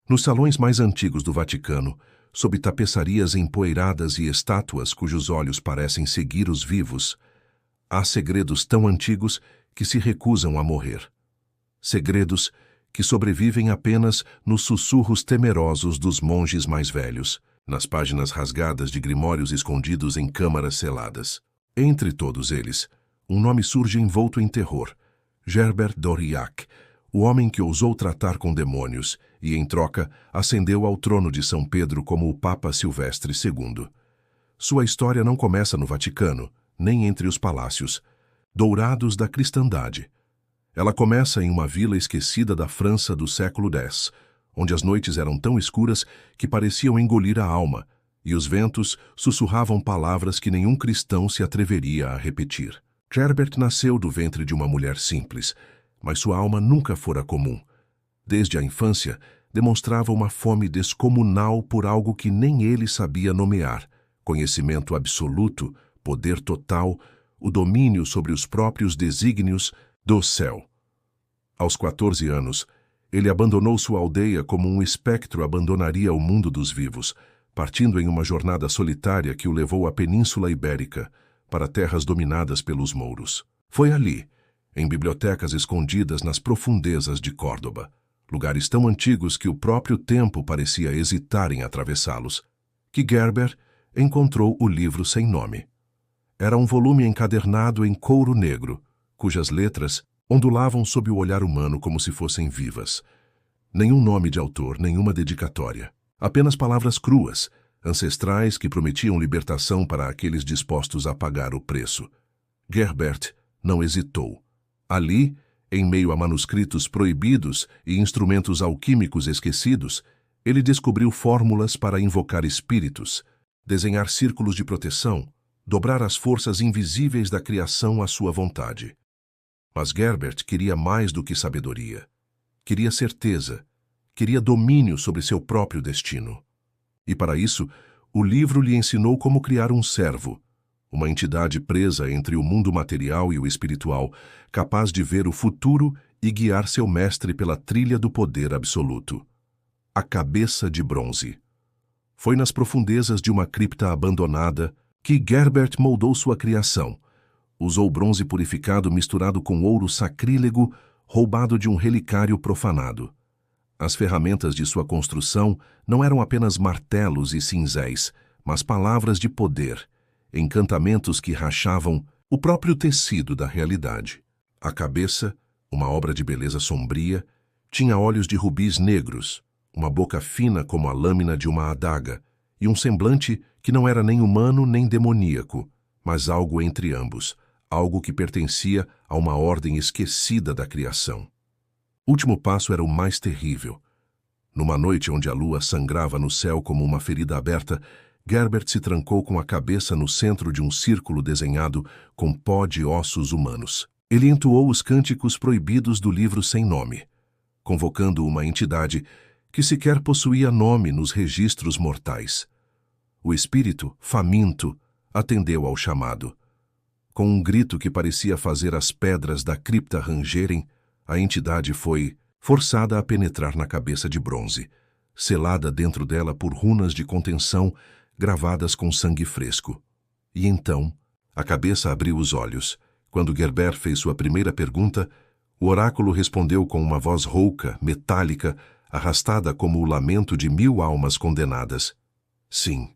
Nos salões mais antigos do Vaticano, sob tapeçarias empoeiradas e estátuas cujos olhos parecem seguir os vivos, há segredos tão antigos que se recusam a morrer. Segredos que sobrevivem apenas nos sussurros temerosos dos monges mais velhos, nas páginas rasgadas de grimórios escondidos em câmaras seladas. Entre todos eles, um nome surge envolto em terror: Gerbert d'Aurillac, o homem que ousou tratar com demônios e, em troca, ascendeu ao trono de São Pedro como o Papa Silvestre II. Sua história não começa no Vaticano, nem entre os palácios dourados da cristandade. Ela começa em uma vila esquecida da França do século X, onde as noites eram tão escuras que pareciam engolir a alma, e os ventos sussurravam palavras que nenhum cristão se atreveria a repetir. Gerbert nasceu do ventre de uma mulher simples, mas sua alma nunca fora comum. Desde a infância, demonstrava uma fome descomunal por algo que nem ele sabia nomear: conhecimento absoluto, poder total, o domínio sobre os próprios desígnios do céu. Aos 14 anos, ele abandonou sua aldeia como um espectro abandonaria o mundo dos vivos, partindo em uma jornada solitária que o levou à Península Ibérica, para terras dominadas pelos mouros. Foi ali, em bibliotecas escondidas nas profundezas de Córdoba, lugares tão antigos que o próprio tempo parecia hesitar em atravessá-los, que Gerbert encontrou o livro sem nome. Era um volume encadernado em couro negro, cujas letras ondulavam sob o olhar humano como se fossem vivas. Nenhum nome de autor, nenhuma dedicatória. Apenas palavras cruas, ancestrais que prometiam libertação para aqueles dispostos a pagar o preço. Gerbert não hesitou. Ali, em meio a manuscritos proibidos e instrumentos alquímicos esquecidos, ele descobriu fórmulas para invocar espíritos, desenhar círculos de proteção, dobrar as forças invisíveis da criação à sua vontade. Mas Gerbert queria mais do que sabedoria. Queria certeza, queria domínio sobre seu próprio destino. E para isso, o livro lhe ensinou como criar um servo, uma entidade presa entre o mundo material e o espiritual, capaz de ver o futuro e guiar seu mestre pela trilha do poder absoluto. A cabeça de bronze. Foi nas profundezas de uma cripta abandonada que Gerbert moldou sua criação. Usou bronze purificado misturado com ouro sacrílego, roubado de um relicário profanado. As ferramentas de sua construção não eram apenas martelos e cinzéis, mas palavras de poder, encantamentos que rachavam o próprio tecido da realidade. A cabeça, uma obra de beleza sombria, tinha olhos de rubis negros, uma boca fina como a lâmina de uma adaga, e um semblante que não era nem humano nem demoníaco, mas algo entre ambos, algo que pertencia a uma ordem esquecida da criação. O último passo era o mais terrível. Numa noite onde a lua sangrava no céu como uma ferida aberta, Gerbert se trancou com a cabeça no centro de um círculo desenhado com pó de ossos humanos. Ele entoou os cânticos proibidos do livro sem nome, convocando uma entidade que sequer possuía nome nos registros mortais. O espírito, faminto, atendeu ao chamado. Com um grito que parecia fazer as pedras da cripta rangerem, a entidade foi forçada a penetrar na cabeça de bronze, selada dentro dela por runas de contenção gravadas com sangue fresco. E então, a cabeça abriu os olhos. Quando Gerbert fez sua primeira pergunta, o oráculo respondeu com uma voz rouca, metálica, arrastada como o lamento de 1000 almas condenadas. Sim,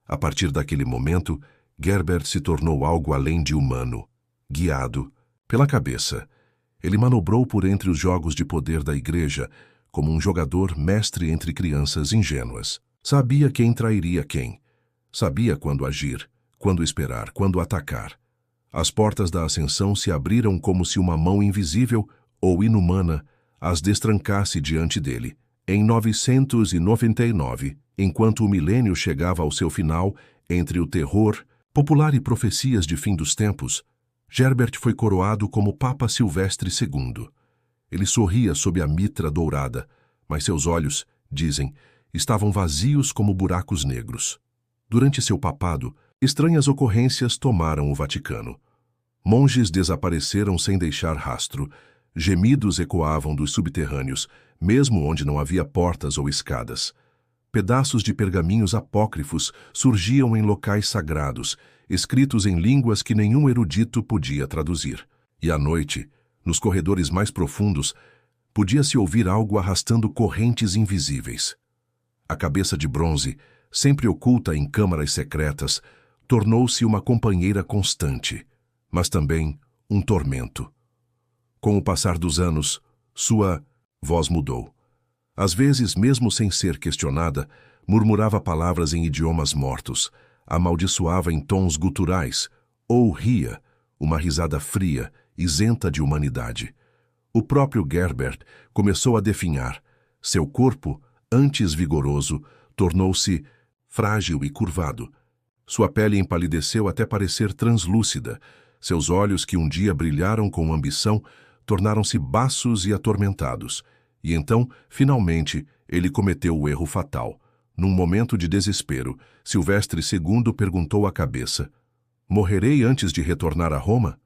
a partir daquele momento, Gerbert se tornou algo além de humano, guiado pela cabeça. Ele manobrou por entre os jogos de poder da igreja, como um jogador mestre entre crianças ingênuas. Sabia quem trairia quem. Sabia quando agir, quando esperar, quando atacar. As portas da ascensão se abriram como se uma mão invisível ou inumana as destrancasse diante dele. Em 999, enquanto o milênio chegava ao seu final, entre o terror popular e profecias de fim dos tempos, Gerbert foi coroado como Papa Silvestre II. Ele sorria sob a mitra dourada, mas seus olhos, dizem, estavam vazios como buracos negros. Durante seu papado, estranhas ocorrências tomaram o Vaticano. Monges desapareceram sem deixar rastro, Gemidos ecoavam dos subterrâneos, mesmo onde não havia portas ou escadas. Pedaços de pergaminhos apócrifos surgiam em locais sagrados, escritos em línguas que nenhum erudito podia traduzir. E à noite, nos corredores mais profundos, podia-se ouvir algo arrastando correntes invisíveis. A cabeça de bronze, sempre oculta em câmaras secretas, tornou-se uma companheira constante, mas também um tormento. Com o passar dos anos, sua voz mudou. Às vezes, mesmo sem ser questionada, murmurava palavras em idiomas mortos, amaldiçoava em tons guturais, ou ria, uma risada fria, isenta de humanidade. O próprio Gerbert começou a definhar. Seu corpo, antes vigoroso, tornou-se frágil e curvado. Sua pele empalideceu até parecer translúcida. Seus olhos, que um dia brilharam com ambição, tornaram-se baços e atormentados. E então, finalmente, ele cometeu o erro fatal. Num momento de desespero, Silvestre II perguntou à cabeça: "Morrerei antes de retornar a Roma?"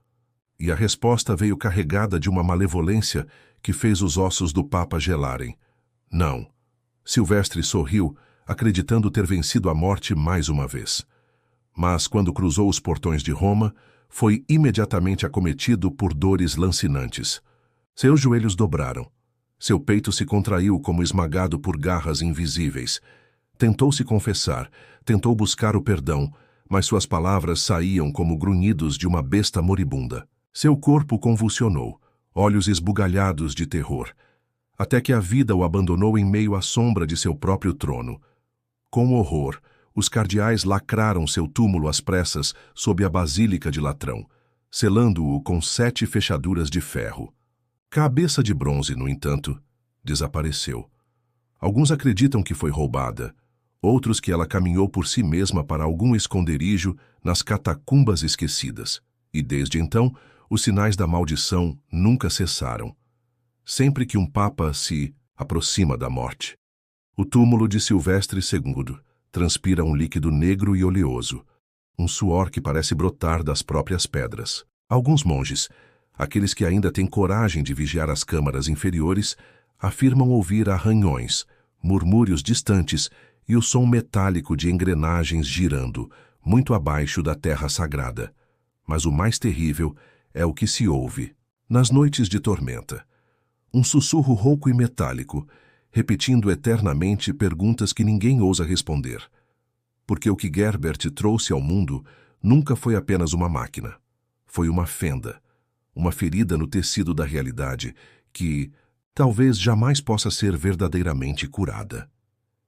E a resposta veio carregada de uma malevolência que fez os ossos do Papa gelarem. Não. Silvestre sorriu, acreditando ter vencido a morte mais uma vez. Mas, quando cruzou os portões de Roma, foi imediatamente acometido por dores lancinantes. Seus joelhos dobraram. Seu peito se contraiu como esmagado por garras invisíveis. Tentou se confessar, tentou buscar o perdão, mas suas palavras saíam como grunhidos de uma besta moribunda. Seu corpo convulsionou, olhos esbugalhados de terror, até que a vida o abandonou em meio à sombra de seu próprio trono. Com horror, os cardeais lacraram seu túmulo às pressas sob a Basílica de Latrão, selando-o com 7 fechaduras de ferro. Cabeça de bronze, no entanto, desapareceu. Alguns acreditam que foi roubada, outros que ela caminhou por si mesma para algum esconderijo nas catacumbas esquecidas. E desde então, os sinais da maldição nunca cessaram. Sempre que um papa se aproxima da morte, o túmulo de Silvestre II transpira um líquido negro e oleoso, um suor que parece brotar das próprias pedras. Alguns monges, aqueles que ainda têm coragem de vigiar as câmaras inferiores, afirmam ouvir arranhões, murmúrios distantes e o som metálico de engrenagens girando, muito abaixo da terra sagrada. Mas o mais terrível é o que se ouve nas noites de tormenta. Um sussurro rouco e metálico, repetindo eternamente perguntas que ninguém ousa responder. Porque o que Gerbert trouxe ao mundo nunca foi apenas uma máquina. Foi uma fenda, uma ferida no tecido da realidade que talvez jamais possa ser verdadeiramente curada.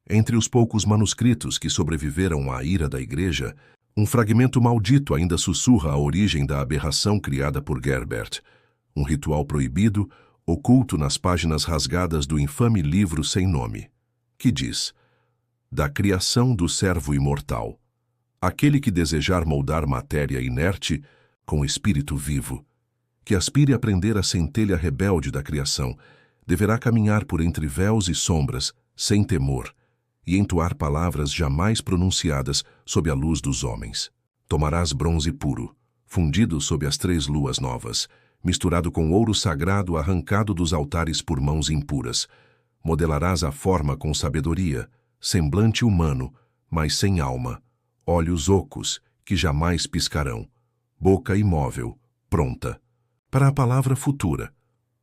Entre os poucos manuscritos que sobreviveram à ira da Igreja, um fragmento maldito ainda sussurra a origem da aberração criada por Gerbert, um ritual proibido, oculto nas páginas rasgadas do infame livro sem nome, que diz: da criação do servo imortal, aquele que desejar moldar matéria inerte com espírito vivo, que aspire a prender a centelha rebelde da criação, deverá caminhar por entre véus e sombras, sem temor, e entoar palavras jamais pronunciadas sob a luz dos homens. Tomarás bronze puro, fundido sob as 3 luas novas, misturado com ouro sagrado arrancado dos altares por mãos impuras. Modelarás a forma com sabedoria, semblante humano, mas sem alma, olhos ocos, que jamais piscarão, boca imóvel, pronta, para a palavra futura.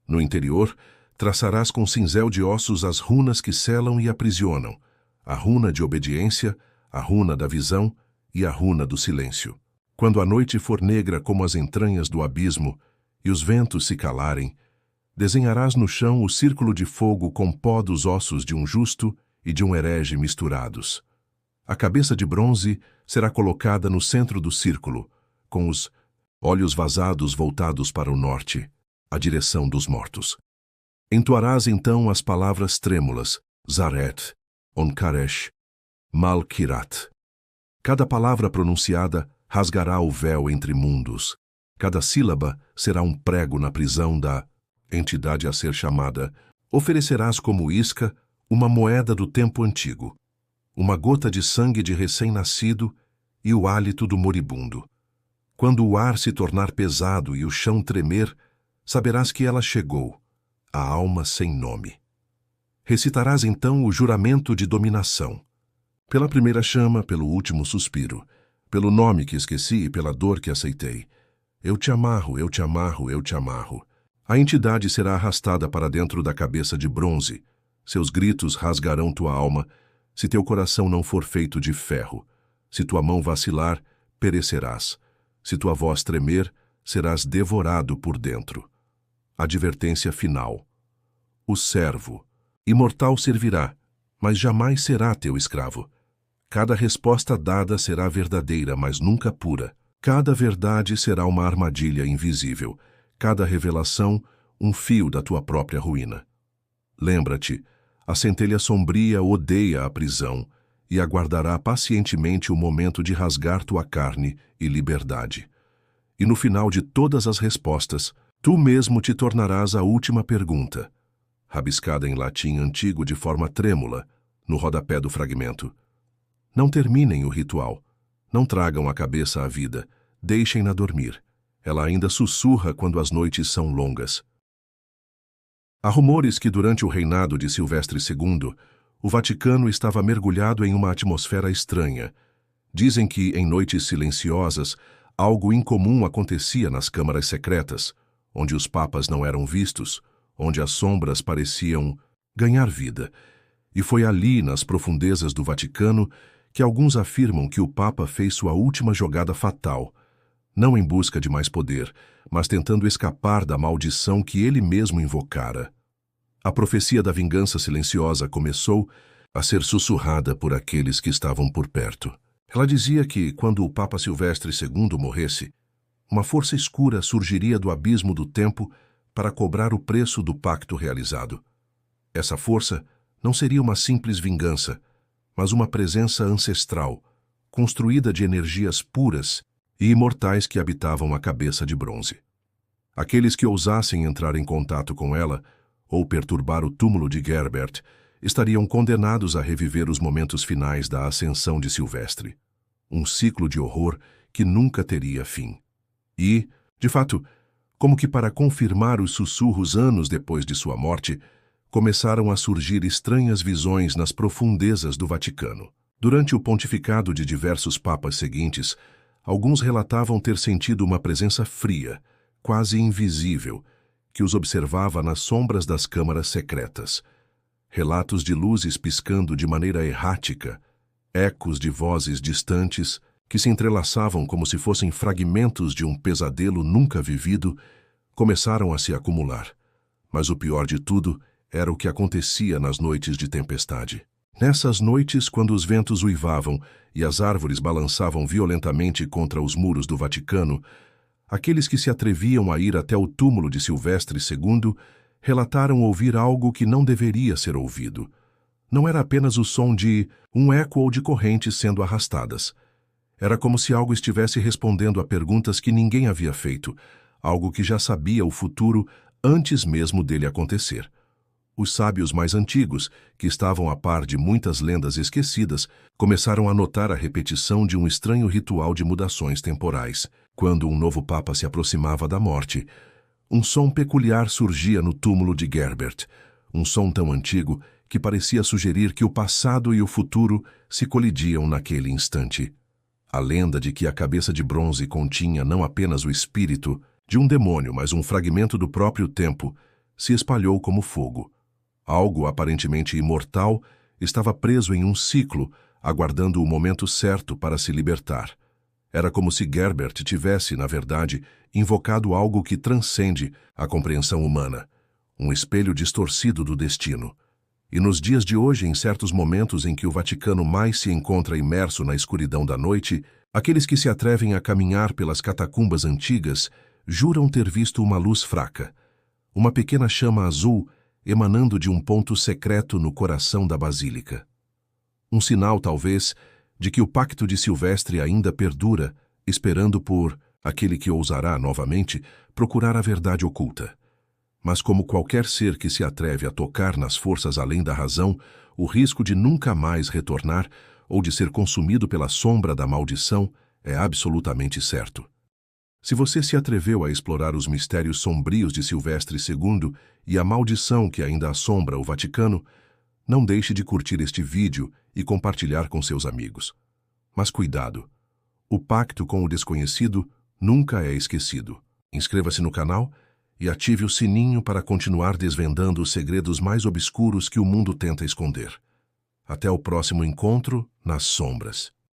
No interior, traçarás com cinzel de ossos as runas que selam e aprisionam, a runa de obediência, a runa da visão e a runa do silêncio. Quando a noite for negra como as entranhas do abismo e os ventos se calarem, desenharás no chão o círculo de fogo com pó dos ossos de um justo e de um herege misturados. A cabeça de bronze será colocada no centro do círculo, com os olhos vazados voltados para o norte, a direção dos mortos. Entoarás então as palavras trêmulas, Zaret, Onkaresh, Malkirat. Cada palavra pronunciada rasgará o véu entre mundos. Cada sílaba será um prego na prisão da entidade a ser chamada. Oferecerás como isca uma moeda do tempo antigo, uma gota de sangue de recém-nascido e o hálito do moribundo. Quando o ar se tornar pesado e o chão tremer, saberás que ela chegou, a alma sem nome. Recitarás então o juramento de dominação. Pela primeira chama, pelo último suspiro, pelo nome que esqueci e pela dor que aceitei. Eu te amarro, eu te amarro, eu te amarro. A entidade será arrastada para dentro da cabeça de bronze. Seus gritos rasgarão tua alma, se teu coração não for feito de ferro. Se tua mão vacilar, perecerás. Se tua voz tremer, serás devorado por dentro. Advertência final. O servo. Imortal servirá, mas jamais será teu escravo. Cada resposta dada será verdadeira, mas nunca pura. Cada verdade será uma armadilha invisível. Cada revelação, um fio da tua própria ruína. Lembra-te, a centelha sombria odeia a prisão e aguardará pacientemente o momento de rasgar tua carne e liberdade. E no final de todas as respostas, tu mesmo te tornarás a última pergunta, rabiscada em latim antigo de forma trêmula, no rodapé do fragmento. Não terminem o ritual. Não tragam a cabeça à vida. Deixem-na dormir. Ela ainda sussurra quando as noites são longas. Há rumores que durante o reinado de Silvestre II, o Vaticano estava mergulhado em uma atmosfera estranha. Dizem que, em noites silenciosas, algo incomum acontecia nas câmaras secretas, onde os papas não eram vistos, onde as sombras pareciam ganhar vida. E foi ali, nas profundezas do Vaticano, que alguns afirmam que o Papa fez sua última jogada fatal, não em busca de mais poder, mas tentando escapar da maldição que ele mesmo invocara. A profecia da vingança silenciosa começou a ser sussurrada por aqueles que estavam por perto. Ela dizia que, quando o Papa Silvestre II morresse, uma força escura surgiria do abismo do tempo para cobrar o preço do pacto realizado. Essa força não seria uma simples vingança, mas uma presença ancestral, construída de energias puras e imortais que habitavam a cabeça de bronze. Aqueles que ousassem entrar em contato com ela ou perturbar o túmulo de Gerbert estariam condenados a reviver os momentos finais da ascensão de Silvestre. Um ciclo de horror que nunca teria fim. E, de fato, como que para confirmar os sussurros anos depois de sua morte, começaram a surgir estranhas visões nas profundezas do Vaticano. Durante o pontificado de diversos papas seguintes, alguns relatavam ter sentido uma presença fria, quase invisível, que os observava nas sombras das câmaras secretas. Relatos de luzes piscando de maneira errática, ecos de vozes distantes que se entrelaçavam como se fossem fragmentos de um pesadelo nunca vivido, começaram a se acumular. Mas o pior de tudo era o que acontecia nas noites de tempestade. Nessas noites, quando os ventos uivavam e as árvores balançavam violentamente contra os muros do Vaticano, aqueles que se atreviam a ir até o túmulo de Silvestre II relataram ouvir algo que não deveria ser ouvido. Não era apenas o som de um eco ou de correntes sendo arrastadas. Era como se algo estivesse respondendo a perguntas que ninguém havia feito, algo que já sabia o futuro antes mesmo dele acontecer. Os sábios mais antigos, que estavam a par de muitas lendas esquecidas, começaram a notar a repetição de um estranho ritual de mudações temporais. Quando um novo papa se aproximava da morte, um som peculiar surgia no túmulo de Gerbert, um som tão antigo que parecia sugerir que o passado e o futuro se colidiam naquele instante. A lenda de que a cabeça de bronze continha não apenas o espírito de um demônio, mas um fragmento do próprio tempo, se espalhou como fogo. Algo aparentemente imortal estava preso em um ciclo, aguardando o momento certo para se libertar. Era como se Gerbert tivesse, na verdade, invocado algo que transcende a compreensão humana, um espelho distorcido do destino. E nos dias de hoje, em certos momentos em que o Vaticano mais se encontra imerso na escuridão da noite, aqueles que se atrevem a caminhar pelas catacumbas antigas juram ter visto uma luz fraca, uma pequena chama azul emanando de um ponto secreto no coração da basílica. Um sinal, talvez, de que o pacto de Silvestre ainda perdura, esperando por aquele que ousará, novamente, procurar a verdade oculta. Mas como qualquer ser que se atreve a tocar nas forças além da razão, o risco de nunca mais retornar ou de ser consumido pela sombra da maldição é absolutamente certo. Se você se atreveu a explorar os mistérios sombrios de Silvestre II e a maldição que ainda assombra o Vaticano, não deixe de curtir este vídeo e compartilhar com seus amigos. Mas cuidado! O pacto com o desconhecido nunca é esquecido. Inscreva-se no canal e ative o sininho para continuar desvendando os segredos mais obscuros que o mundo tenta esconder. Até o próximo encontro nas sombras.